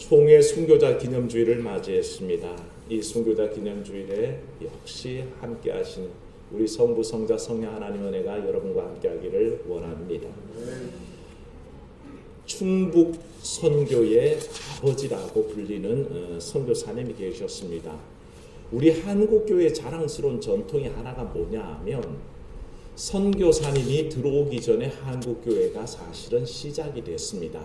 송해 순교자 기념주일을 맞이했습니다. 이 순교자 기념주일에 역시 함께 하신 우리 성부, 성자, 성령 하나님 은혜가 여러분과 함께 하기를 원합니다. 충북 선교의 아버지라고 불리는 선교사님이 계셨습니다. 우리 한국교회의 자랑스러운 전통이 하나가 뭐냐 하면 선교사님이 들어오기 전에 한국교회가 사실은 시작이 됐습니다.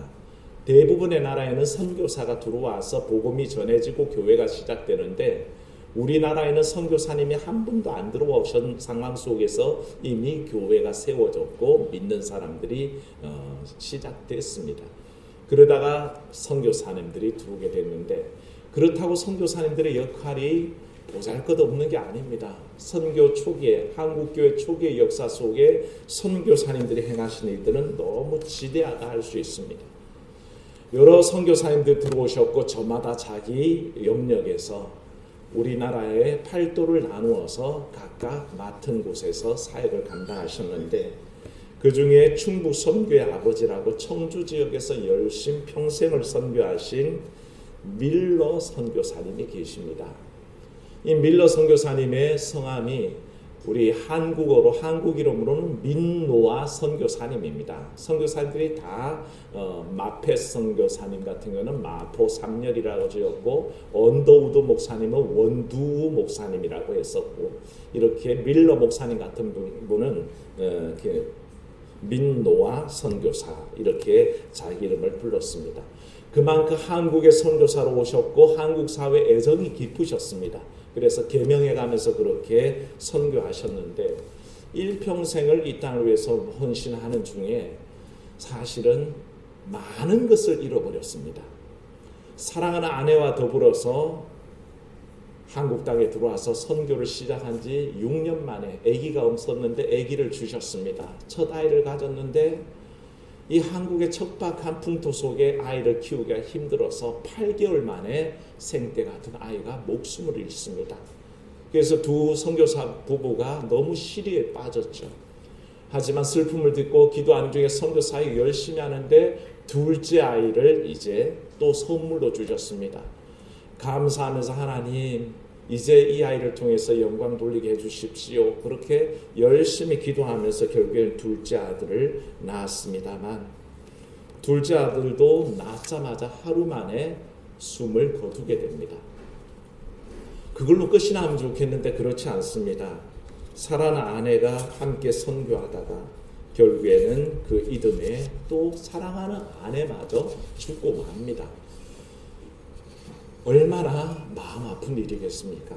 대부분의 나라에는 선교사가 들어와서 복음이 전해지고 교회가 시작되는데 우리나라에는 선교사님이 한 분도 안 들어오신 상황 속에서 이미 교회가 세워졌고 믿는 사람들이 시작됐습니다. 그러다가 선교사님들이 들어오게 됐는데 그렇다고 선교사님들의 역할이 보잘것없는 게 아닙니다. 선교 초기에 한국교회 초기의 역사 속에 선교사님들이 행하신 일들은 너무 지대하다 할 수 있습니다. 여러 선교사님들 들어오셨고 저마다 자기 영역에서 우리나라의 팔도를 나누어서 각각 맡은 곳에서 사역을 감당하셨는데 그 중에 충북 선교의 아버지라고 청주 지역에서 열심히 평생을 선교하신 밀러 선교사님이 계십니다. 이 밀러 선교사님의 성함이 우리 한국어로 한국 이름으로는 민노아 선교사님입니다. 선교사님들이 다 마페 선교사님 같은 경우는 마포 삼열이라고 지었고 언더우드 목사님은 원두 목사님이라고 했었고 이렇게 밀러 목사님 같은 분은 이렇게 민노아 선교사 이렇게 자기 이름을 불렀습니다. 그만큼 한국의 선교사로 오셨고 한국 사회에 애정이 깊으셨습니다. 그래서 계명해 가면서 그렇게 선교하셨는데 일평생을 이 땅을 위해서 헌신하는 중에 사실은 많은 것을 잃어버렸습니다. 사랑하는 아내와 더불어서 한국 땅에 들어와서 선교를 시작한 지 6년 만에 아기가 없었는데 아기를 주셨습니다. 첫 아이를 가졌는데 이 한국의 척박한 풍토 속에 아이를 키우기가 힘들어서 8개월 만에 생때 같은 아이가 목숨을 잃습니다. 그래서 두 선교사 부부가 너무 시리에 빠졌죠. 하지만 슬픔을 듣고 기도하는 중에 선교사역 열심히 하는데 둘째 아이를 이제 또 선물로 주셨습니다. 감사하면서 하나님 이제 이 아이를 통해서 영광 돌리게 해주십시오. 그렇게 열심히 기도하면서 결국에는 둘째 아들을 낳았습니다만 둘째 아들도 낳자마자 하루 만에 숨을 거두게 됩니다. 그걸로 끝이 나면 좋겠는데 그렇지 않습니다. 사랑하는 아내가 함께 선교하다가 결국에는 그 이듬해 또 사랑하는 아내마저 죽고 맙니다. 얼마나 마음 아픈 일이겠습니까?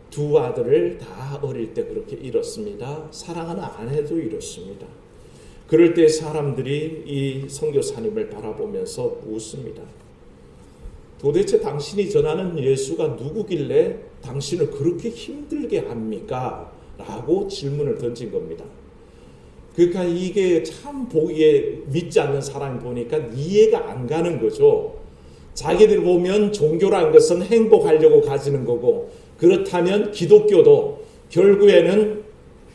두 아들을 다 어릴 때 그렇게 잃었습니다. 사랑하는 아내도 잃었습니다. 그럴 때 사람들이 이 선교사님을 바라보면서 묻습니다. 도대체 당신이 전하는 예수가 누구길래 당신을 그렇게 힘들게 합니까? 라고 질문을 던진 겁니다. 그러니까 이게 참 보기에 믿지 않는 사람이 보니까 이해가 안 가는 거죠. 자기들 보면 종교란 것은 행복하려고 가지는 거고 그렇다면 기독교도 결국에는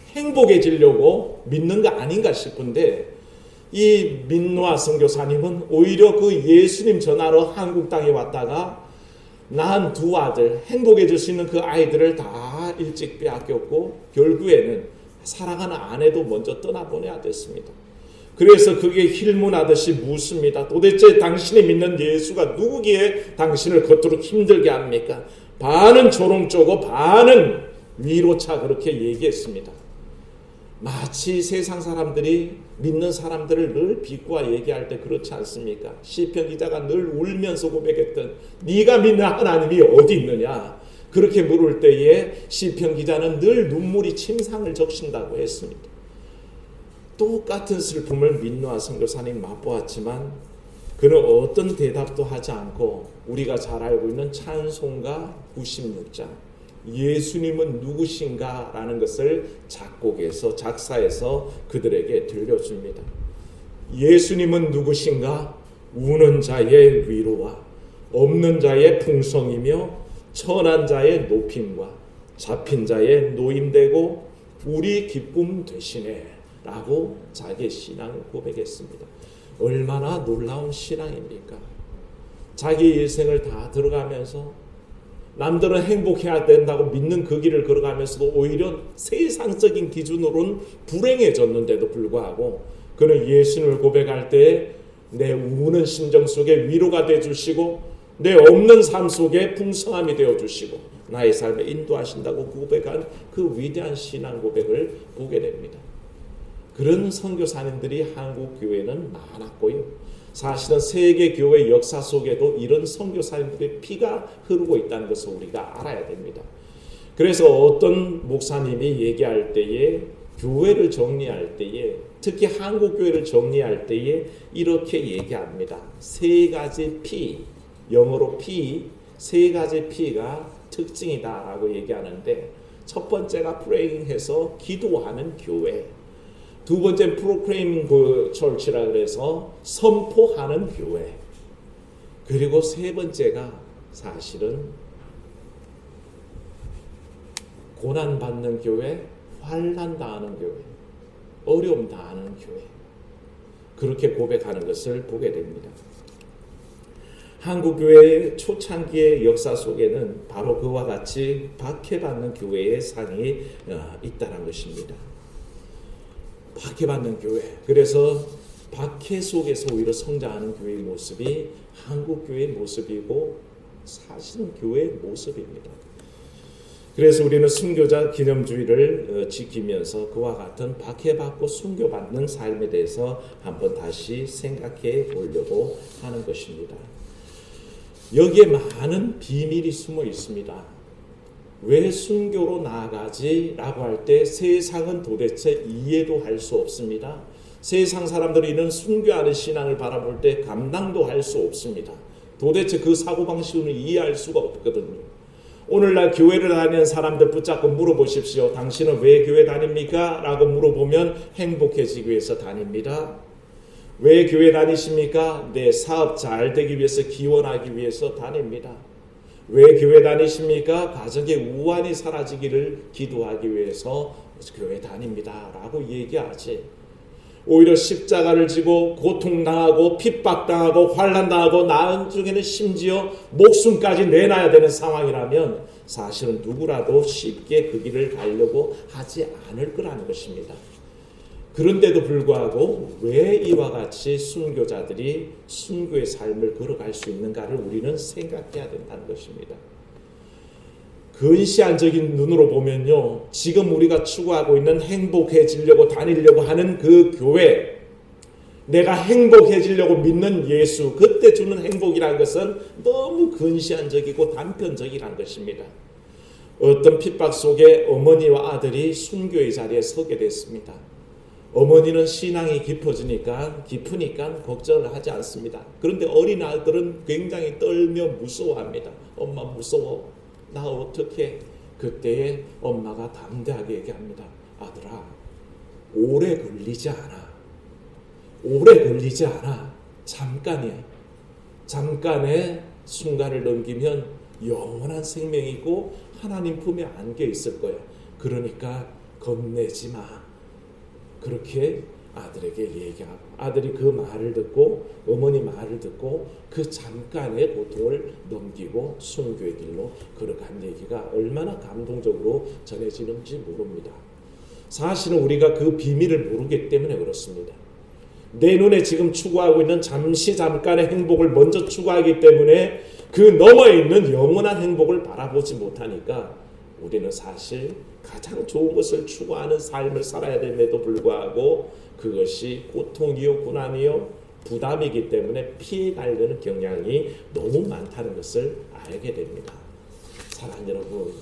행복해지려고 믿는 거 아닌가 싶은데 이 민노아 선교사님은 오히려 그 예수님 전하러 한국 땅에 왔다가 낳은 두 아들 행복해질 수 있는 그 아이들을 다 일찍 빼앗겼고 결국에는 사랑하는 아내도 먼저 떠나보내야 됐습니다. 그래서 그게 힐문하듯이 묻습니다. 도대체 당신이 믿는 예수가 누구기에 당신을 그토록 힘들게 합니까? 반은 조롱조고 반은 위로차 그렇게 얘기했습니다. 마치 세상 사람들이 믿는 사람들을 늘 비꼬아 얘기할 때 그렇지 않습니까? 시편 기자가 늘 울면서 고백했던 네가 믿는 하나님이 어디 있느냐? 그렇게 물을 때에 시편 기자는 늘 눈물이 침상을 적신다고 했습니다. 똑같은 슬픔을 민노아 선교사님 맛보았지만 그는 어떤 대답도 하지 않고 우리가 잘 알고 있는 찬송가 96장 예수님은 누구신가 라는 것을 작사해서 그들에게 들려줍니다. 예수님은 누구신가? 우는 자의 위로와 없는 자의 풍성이며 천한 자의 높임과 잡힌 자의 노임되고 우리 기쁨 되시네 라고 자기의 신앙을 고백했습니다. 얼마나 놀라운 신앙입니까? 자기 일생을 다 들어가면서 남들은 행복해야 된다고 믿는 그 길을 걸어가면서도 오히려 세상적인 기준으로는 불행해졌는데도 불구하고 그는 예수님을 고백할 때 내 우는 심정 속에 위로가 되어주시고 내 없는 삶 속에 풍성함이 되어주시고 나의 삶에 인도하신다고 고백한 그 위대한 신앙 고백을 보게 됩니다. 그런 선교사님들이 한국 교회는 많았고요. 사실은 세계 교회 역사 속에도 이런 선교사님들의 피가 흐르고 있다는 것을 우리가 알아야 됩니다. 그래서 어떤 목사님이 얘기할 때에 교회를 정리할 때에 특히 한국 교회를 정리할 때에 이렇게 얘기합니다. 세 가지 피, 영어로 피, 세 가지 피가 특징이다라고 얘기하는데 첫 번째가 프레잉해서 기도하는 교회, 두 번째 프로클레이밍 철치라 그래서 선포하는 교회, 그리고 세 번째가 사실은 고난 받는 교회, 환난 당하는 교회, 어려움 당하는 교회, 그렇게 고백하는 것을 보게 됩니다. 한국 교회의 초창기의 역사 속에는 바로 그와 같이 박해받는 교회의 상이 있다는 것입니다. 박해받는 교회. 그래서 박해 속에서 오히려 성장하는 교회의 모습이 한국 교회의 모습이고 사실은 교회의 모습입니다. 그래서 우리는 순교자 기념주의를 지키면서 그와 같은 박해받고 순교받는 삶에 대해서 한번 다시 생각해 보려고 하는 것입니다. 여기에 많은 비밀이 숨어 있습니다. 왜 순교로 나아가지? 라고 할 때 세상은 도대체 이해도 할 수 없습니다. 세상 사람들이 이런 순교하는 신앙을 바라볼 때 감당도 할 수 없습니다. 도대체 그 사고방식은 이해할 수가 없거든요. 오늘날 교회를 다니는 사람들 붙잡고 물어보십시오. 당신은 왜 교회 다닙니까? 라고 물어보면 행복해지기 위해서 다닙니다. 왜 교회 다니십니까? 내 사업 잘 되기 위해서 기원하기 위해서 다닙니다. 왜 교회 다니십니까? 가정의 우환이 사라지기를 기도하기 위해서 교회 다닙니다. 라고 얘기하지. 오히려 십자가를 지고 고통당하고 핍박당하고 환난당하고 나중에는 심지어 목숨까지 내놔야 되는 상황이라면 사실은 누구라도 쉽게 그 길을 가려고 하지 않을 거라는 것입니다. 그런데도 불구하고 왜 이와 같이 순교자들이 순교의 삶을 걸어갈 수 있는가를 우리는 생각해야 된다는 것입니다. 근시안적인 눈으로 보면요, 지금 우리가 추구하고 있는 행복해지려고 다니려고 하는 그 교회, 내가 행복해지려고 믿는 예수, 그때 주는 행복이라는 것은 너무 근시안적이고 단편적이라는 것입니다. 어떤 핍박 속에 어머니와 아들이 순교의 자리에 서게 됐습니다. 어머니는 신앙이 깊으니까 걱정을 하지 않습니다. 그런데 어린 아들은 굉장히 떨며 무서워합니다. 엄마 무서워. 나 어떻게? 그때에 엄마가 담대하게 얘기합니다. 아들아, 오래 걸리지 않아. 오래 걸리지 않아. 잠깐이야. 잠깐의 순간을 넘기면 영원한 생명이 있고 하나님 품에 안겨 있을 거야. 그러니까 겁내지 마. 그렇게 아들에게 얘기하고 아들이 그 말을 듣고 어머니 말을 듣고 그 잠깐의 고통을 넘기고 순교의 길로 걸어간 얘기가 얼마나 감동적으로 전해지는지 모릅니다. 사실은 우리가 그 비밀을 모르기 때문에 그렇습니다. 내 눈에 지금 추구하고 있는 잠깐의 행복을 먼저 추구하기 때문에 그 너머에 있는 영원한 행복을 바라보지 못하니까 우리는 사실 가장 좋은 것을 추구하는 삶을 살아야 됨에도 불구하고 그것이 고통이요 고난이요 부담이기 때문에 피해가려는 경향이 너무 많다는 것을 알게 됩니다. 사랑하는 여러분,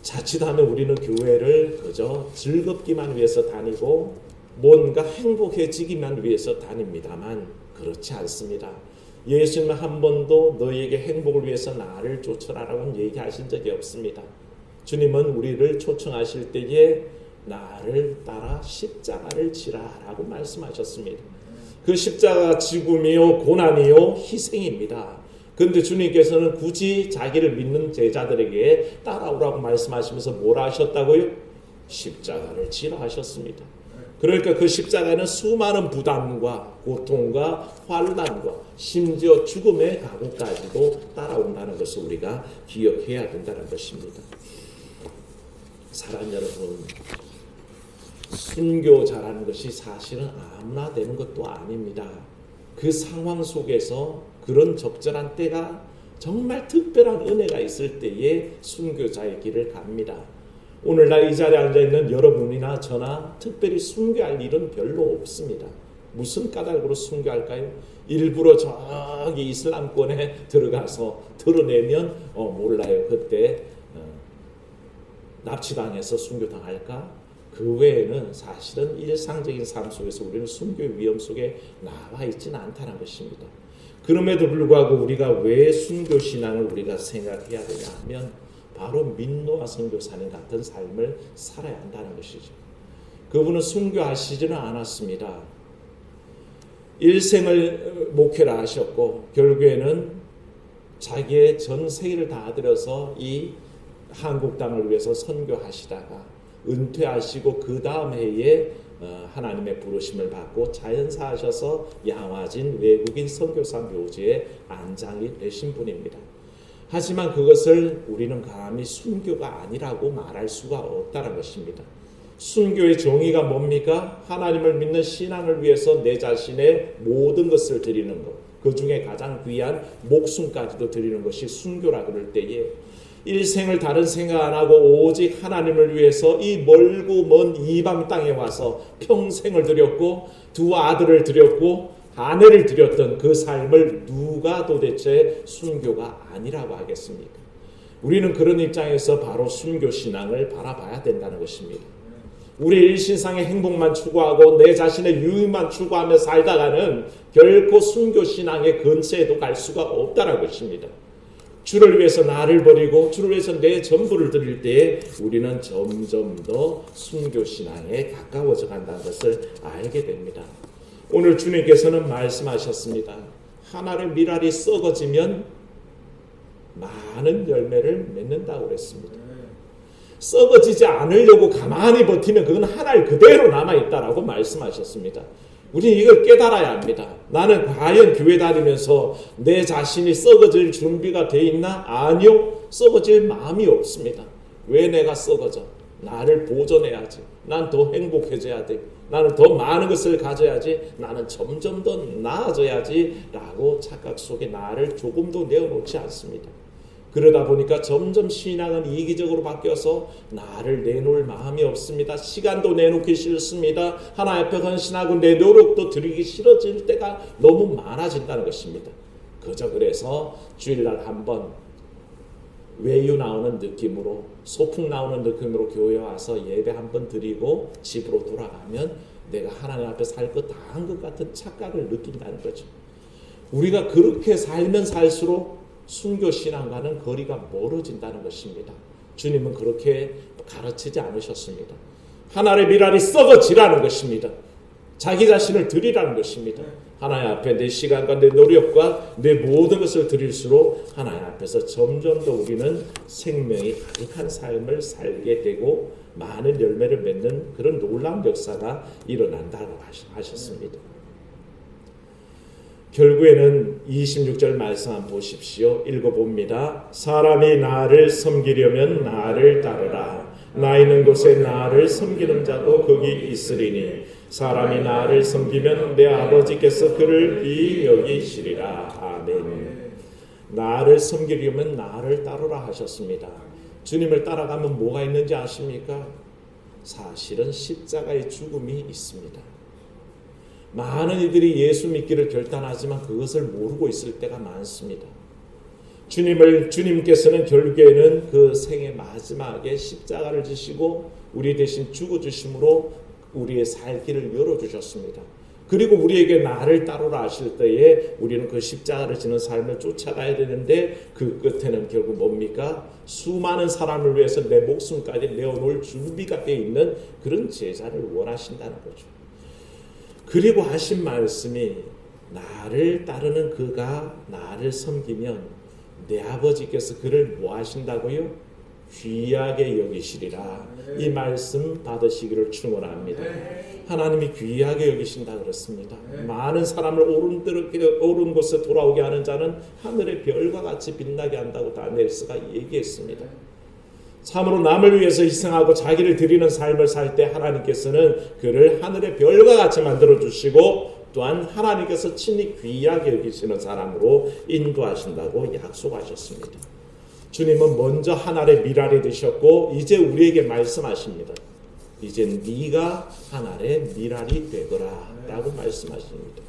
자칫하면 우리는 교회를 그저 즐겁기만 위해서 다니고 뭔가 행복해지기만 위해서 다닙니다만 그렇지 않습니다. 예수님은 한 번도 너희에게 행복을 위해서 나를 쫓으라라고는 얘기하신 적이 없습니다. 주님은 우리를 초청하실 때에 나를 따라 십자가를 지라라고 말씀하셨습니다. 그 십자가 죽음이요 고난이요 희생입니다. 그런데 주님께서는 굳이 자기를 믿는 제자들에게 따라오라고 말씀하시면서 뭐라 하셨다고요? 십자가를 지라 하셨습니다. 그러니까 그 십자가는 수많은 부담과 고통과 환난과 심지어 죽음의 각오까지도 따라온다는 것을 우리가 기억해야 된다는 것입니다. 사랑 여러분, 순교 잘하는 것이 사실은 아무나 되는 것도 아닙니다. 그 상황 속에서 그런 적절한 때가 정말 특별한 은혜가 있을 때에 순교자의 길을 갑니다. 오늘날 이 자리에 앉아있는 여러분이나 저나 특별히 순교할 일은 별로 없습니다. 무슨 까닭으로 순교할까요? 일부러 저기 이슬람권에 들어가서 드러내면 몰라요. 그때 납치당해서 순교당할까? 그 외에는 사실은 일상적인 삶 속에서 우리는 순교의 위험 속에 나와 있지는 않다는 것입니다. 그럼에도 불구하고 우리가 왜 순교신앙을 우리가 생각해야 되냐 하면 바로 민노아 선교사님 같은 삶을 살아야 한다는 것이죠. 그분은 순교하시지는 않았습니다. 일생을 목회를 하셨고 결국에는 자기의 전 세계를 다 들여서 이 한국 땅을 위해서 선교하시다가 은퇴하시고 그 다음 해에 하나님의 부르심을 받고 자연사하셔서 양화진 외국인 선교사 묘지에 안장이 되신 분입니다. 하지만 그것을 우리는 감히 순교가 아니라고 말할 수가 없다는 것입니다. 순교의 정의가 뭡니까? 하나님을 믿는 신앙을 위해서 내 자신의 모든 것을 드리는 것, 그 중에 가장 귀한 목숨까지도 드리는 것이 순교라 그럴 때에 일생을 다른 생각 안 하고 오직 하나님을 위해서 이 멀고 먼 이방 땅에 와서 평생을 드렸고 두 아들을 드렸고 아내를 드렸던 그 삶을 누가 도대체 순교가 아니라고 하겠습니까? 우리는 그런 입장에서 바로 순교신앙을 바라봐야 된다는 것입니다. 우리 일신상의 행복만 추구하고 내 자신의 유익만 추구하며 살다가는 결코 순교신앙의 근처에도 갈 수가 없다는 것입니다. 주를 위해서 나를 버리고 주를 위해서 내 전부를 드릴 때에 우리는 점점 더 순교신앙에 가까워져 간다는 것을 알게 됩니다. 오늘 주님께서는 말씀하셨습니다. 하나의 밀알이 썩어지면 많은 열매를 맺는다고 그랬습니다. 썩어지지 않으려고 가만히 버티면 그건 하나의 그대로 남아있다라고 말씀하셨습니다. 우리는 이걸 깨달아야 합니다. 나는 과연 교회 다니면서 내 자신이 썩어질 준비가 돼 있나? 아니요. 썩어질 마음이 없습니다. 왜 내가 썩어져? 나를 보존해야지. 난 더 행복해져야 돼. 나는 더 많은 것을 가져야지. 나는 점점 더 나아져야지 라고 착각 속에 나를 조금도 내어놓지 않습니다. 그러다 보니까 점점 신앙은 이기적으로 바뀌어서 나를 내놓을 마음이 없습니다. 시간도 내놓기 싫습니다. 하나님 앞에 헌신하고 내 노력도 드리기 싫어질 때가 너무 많아진다는 것입니다. 그저 그래서 주일날 한번 외유 나오는 느낌으로 소풍 나오는 느낌으로 교회 와서 예배 한번 드리고 집으로 돌아가면 내가 하나님 앞에 살 것 다 한 것 같은 착각을 느낀다는 거죠. 우리가 그렇게 살면 살수록 순교신앙과는 거리가 멀어진다는 것입니다. 주님은 그렇게 가르치지 않으셨습니다. 하나의 밀알이 썩어지라는 것입니다. 자기 자신을 드리라는 것입니다. 하나님 앞에 내 시간과 내 노력과 내 모든 것을 드릴수록 하나님 앞에서 점점 더 우리는 생명이 가득한 삶을 살게 되고 많은 열매를 맺는 그런 놀라운 역사가 일어난다고 하셨습니다. 결국에는 26절 말씀 한번 보십시오. 읽어봅니다. 사람이 나를 섬기려면 나를 따르라. 나 있는 곳에 나를 섬기는 자도 거기 있으리니 사람이 나를 섬기면 내 아버지께서 그를 이 여기시리라. 아멘. 나를 섬기려면 나를 따르라 하셨습니다. 주님을 따라가면 뭐가 있는지 아십니까? 사실은 십자가의 죽음이 있습니다. 많은 이들이 예수 믿기를 결단하지만 그것을 모르고 있을 때가 많습니다. 주님께서는 결국에는 그 생의 마지막에 십자가를 지시고 우리 대신 죽어주심으로 우리의 살 길을 열어주셨습니다. 그리고 우리에게 나를 따르라 하실 때에 우리는 그 십자가를 지는 삶을 쫓아가야 되는데 그 끝에는 결국 뭡니까? 수많은 사람을 위해서 내 목숨까지 내어놓을 준비가 되어 있는 그런 제자를 원하신다는 거죠. 그리고 하신 말씀이 나를 따르는 그가 나를 섬기면 내 아버지께서 그를 뭐 하신다고요? 귀하게 여기시리라. 이 말씀 받으시기를 축원합니다. 하나님이 귀하게 여기신다 그렇습니다. 많은 사람을 옳은 곳에 돌아오게 하는 자는 하늘의 별과 같이 빛나게 한다고 다니엘서가 얘기했습니다. 참으로 남을 위해서 희생하고 자기를 드리는 삶을 살 때 하나님께서는 그를 하늘의 별과 같이 만들어 주시고 또한 하나님께서 친히 귀하게 여기시는 사람으로 인도하신다고 약속하셨습니다. 주님은 먼저 하늘의 미랄이 되셨고 이제 우리에게 말씀하십니다. 이제 네가 하늘의 미랄이 되거라 라고 말씀하십니다.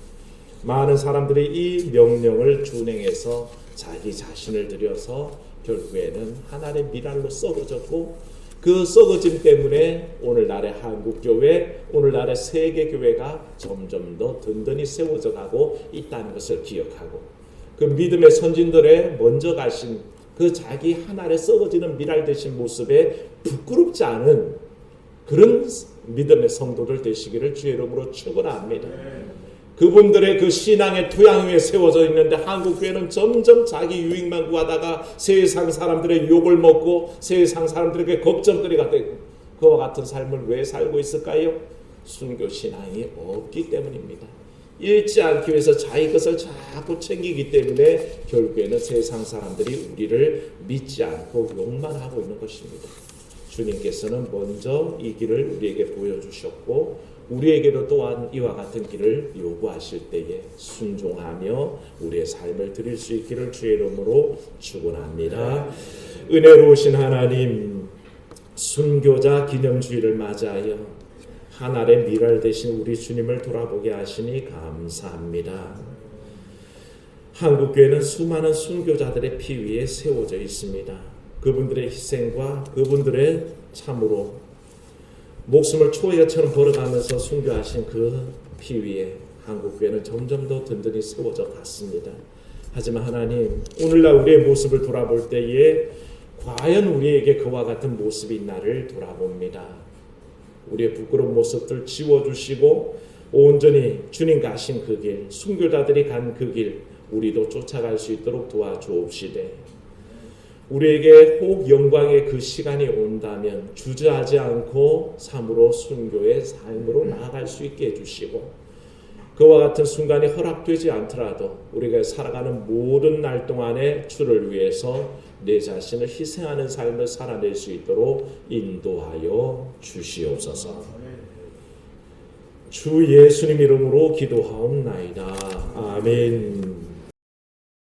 많은 사람들이 이 명령을 준행해서 자기 자신을 들여서 결국에는 하늘의 미랄로 썩어졌고 그 썩어짐 때문에 오늘날의 한국교회, 오늘날의 세계교회가 점점 더 든든히 세워져 가고 있다는 것을 기억하고 그 믿음의 선진들의 먼저 가신 그 자기 하늘에 썩어지는 미랄 되신 모습에 부끄럽지 않은 그런 믿음의 성도들 되시기를 주의 이름으로 축원합니다. 그분들의 그 신앙의 토양 위에 세워져 있는데 한국교회는 점점 자기 유익만 구하다가 세상 사람들의 욕을 먹고 세상 사람들에게 걱정거리가 되고 그와 같은 삶을 왜 살고 있을까요? 순교신앙이 없기 때문입니다. 잃지 않기 위해서 자기 것을 자꾸 챙기기 때문에 결국에는 세상 사람들이 우리를 믿지 않고 욕만 하고 있는 것입니다. 주님께서는 먼저 이 길을 우리에게 보여주셨고 우리에게도 또한 이와 같은 길을 요구하실 때에 순종하며 우리의 삶을 드릴 수 있기를 주의 이름으로 축원합니다. 은혜로우신 하나님, 순교자 기념주일을 맞이하여 하늘의 미랄 되신 우리 주님을 돌아보게 하시니 감사합니다. 한국교회는 수많은 순교자들의 피 위에 세워져 있습니다. 그분들의 희생과 그분들의 참으로 목숨을 초해처럼 벌어가면서 순교하신 그 피 위에 한국교회는 점점 더 든든히 세워져 갔습니다. 하지만 하나님, 오늘날 우리의 모습을 돌아볼 때에 과연 우리에게 그와 같은 모습이 있나를 돌아봅니다. 우리의 부끄러운 모습들 지워주시고 온전히 주님 가신 그 길, 순교자들이 간 그 길 우리도 쫓아갈 수 있도록 도와주옵시되 우리에게 혹 영광의 그 시간이 온다면 주저하지 않고 참으로 순교의 삶으로 나아갈 수 있게 해주시고 그와 같은 순간이 허락되지 않더라도 우리가 살아가는 모든 날 동안에 주를 위해서 내 자신을 희생하는 삶을 살아낼 수 있도록 인도하여 주시옵소서. 주 예수님 이름으로 기도하옵나이다. 아멘.